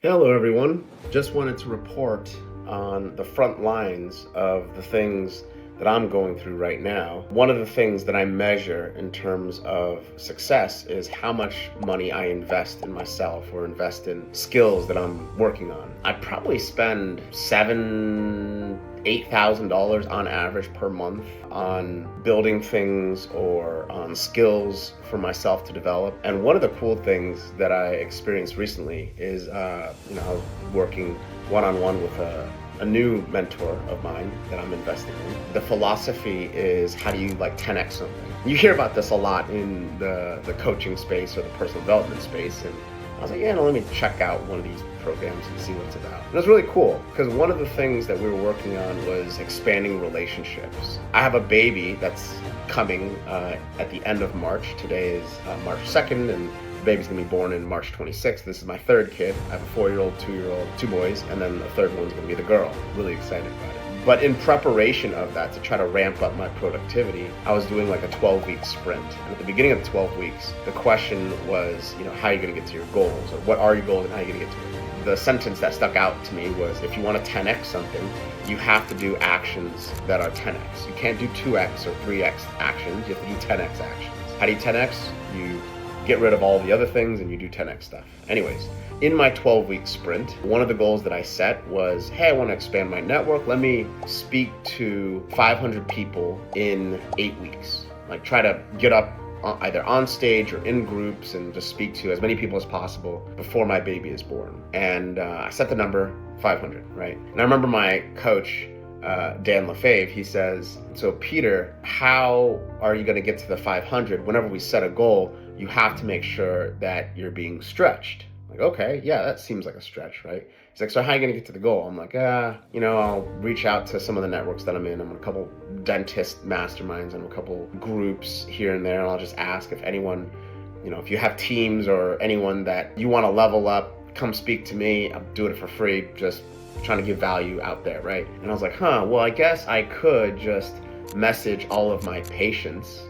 Hello, everyone. Just wanted to report on the front lines of the things that I'm going through right now. One of the things that I measure in terms of success is how much money I invest in myself or invest in skills that I'm working on. I probably spend $8,000 on average per month on building things or on skills for myself to develop. And one of the cool things that I experienced recently is, I was working one-on-one with a new mentor of mine that I'm investing in. The philosophy is, how do you 10x something? You hear about this a lot in the coaching space or the personal development space, and I was like, yeah, no, let me check out one of these programs and see what it's about. And it was really cool because one of the things that we were working on was expanding relationships. I have a baby that's coming at the end of March. Today is March 2nd, and the baby's gonna be born in March 26th. This is my third kid. I have a 4-year-old, 2-year-old, 2 boys, and then the third one's gonna be the girl. Really excited about it. But in preparation of that, to try to ramp up my productivity, I was doing like a 12-week sprint. And at the beginning of the 12 weeks, the question was, how are you gonna get to your goals? Or what are your goals and how are you gonna get to it? The sentence that stuck out to me was, if you want to 10x something, you have to do actions that are 10x. You can't do 2x or 3x actions, you have to do 10x actions. How do you 10x? You get rid of all the other things and you do 10x stuff. Anyways, in my 12-week sprint, one of the goals that I set was, hey, I want to expand my network. Let me speak to 500 people in 8 weeks. Try to get up either on stage or in groups and just speak to as many people as possible before my baby is born. And I set the number 500, right? And I remember my coach, Dan Lefebvre, he says, so Peter, how are you going to get to the 500? Whenever we set a goal, you have to make sure that you're being stretched. Okay, yeah, that seems like a stretch, right? He's like, so how are you gonna get to the goal? I'm like, I'll reach out to some of the networks that I'm in. I'm in a couple dentist masterminds and a couple groups here and there, and I'll just ask if anyone, if you have teams or anyone that you want to level up, come speak to me. I'll do it for free, just trying to give value out there, right? And I was like, well, I guess I could just message all of my patients,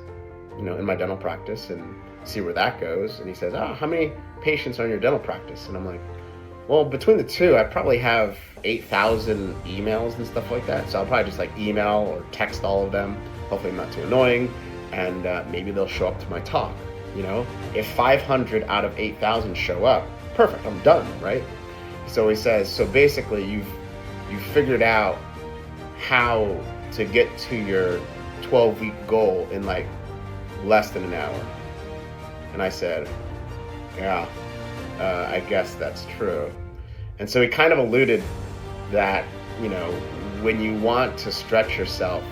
in my dental practice and see where that goes. And he says, how many patients are in your dental practice? And I'm like, well, between the two, I probably have 8,000 emails and stuff like that. So I'll probably just email or text all of them. Hopefully not too annoying. And maybe they'll show up to my talk. If 500 out of 8,000 show up, perfect, I'm done, right? So he says, so basically you've figured out how to get to your 12-week goal in less than an hour. And I said, yeah, I guess that's true. And so he kind of alluded that, when you want to stretch yourself,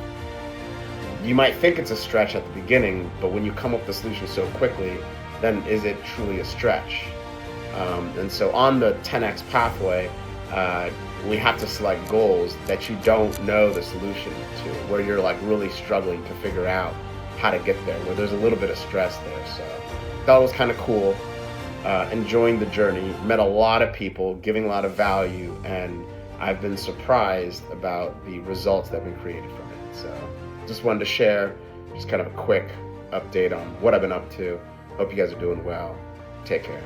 you might think it's a stretch at the beginning, but when you come up with the solution so quickly, then is it truly a stretch? And so on the 10x pathway, we have to select goals that you don't know the solution to, where you're really struggling to figure out how to get there, where there's a little bit of stress there. So that was kind of cool. Enjoying the journey, met a lot of people, giving a lot of value, and I've been surprised about the results that have been created from it. So just wanted to share just kind of a quick update on what I've been up to. Hope you guys are doing well. Take care.